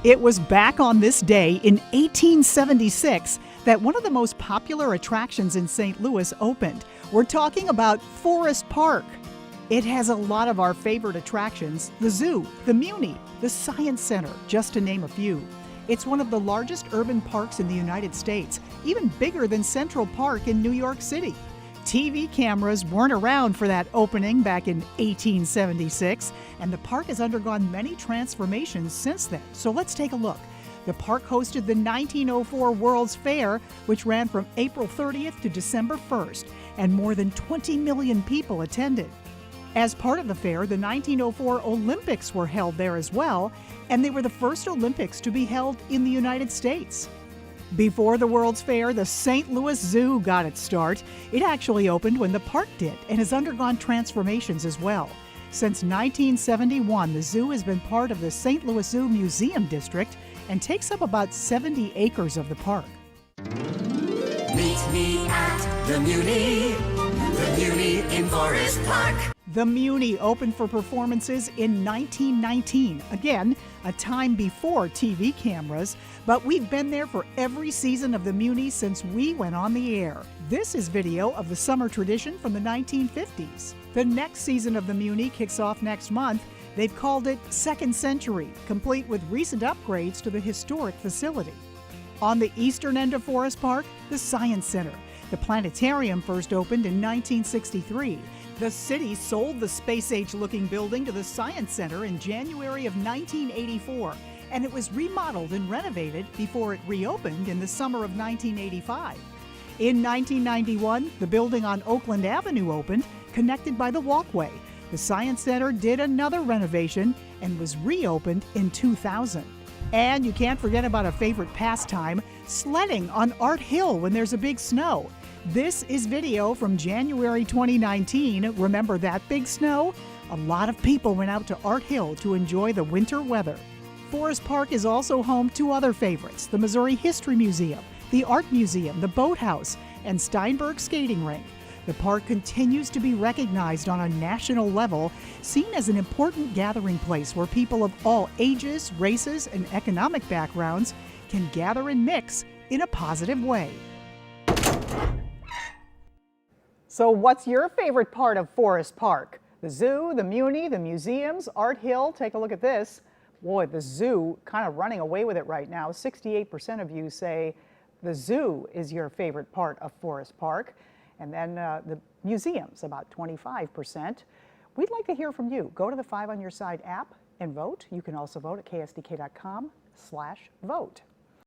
It was back on this day in 1876 that one of the most popular attractions in St. Louis opened. We're talking about Forest Park. It has a lot of our favorite attractions: the zoo, the Muni, the Science Center, just to name a few. It's one of the largest urban parks in the United States, even bigger than Central Park in New York City. TV cameras weren't around for that opening back in 1876, and the park has undergone many transformations since then. So let's take a look. The park hosted the 1904 World's Fair, which ran from April 30th to December 1st, and more than 20 million people attended. As part of the fair, the 1904 Olympics were held there as well, and they were the first Olympics to be held in the United States. Before the World's Fair, the St. Louis Zoo got its start. It actually opened when the park did and has undergone transformations as well. Since 1971, the zoo has been part of the St. Louis Zoo Museum District and takes up about 70 acres of the park. Meet me at the Muni in Forest Park. The Muni opened for performances in 1919. Again, a time before TV cameras, but we've been there for every season of the Muni since we went on the air. This is video of the summer tradition from the 1950s. The next season of the Muni kicks off next month. They've called it Second Century, complete with recent upgrades to the historic facility. On the eastern end of Forest Park, the Science Center. The planetarium first opened in 1963. The city sold the space-age looking building to the Science Center in January of 1984, and it was remodeled and renovated before it reopened in the summer of 1985. In 1991, the building on Oakland Avenue opened, connected by the walkway. The Science Center did another renovation and was reopened in 2000. And you can't forget about a favorite pastime: sledding on Art Hill when there's a big snow. This is video from January 2019. Remember that big snow? A lot of people went out to Art Hill to enjoy the winter weather. Forest Park is also home to other favorites: the Missouri History Museum, the Art Museum, the Boathouse, and Steinberg Skating Rink. The park continues to be recognized on a national level, seen as an important gathering place where people of all ages, races, and economic backgrounds can gather and mix in a positive way. So what's your favorite part of Forest Park? The zoo, the Muni, the museums, Art Hill? Take a look at this. Boy, the zoo kind of running away with it right now. 68% of you say the zoo is your favorite part of Forest Park. And then the museums, about 25%. We'd like to hear from you. Go to the 5 on Your Side app and vote. You can also vote at ksdk.com/vote.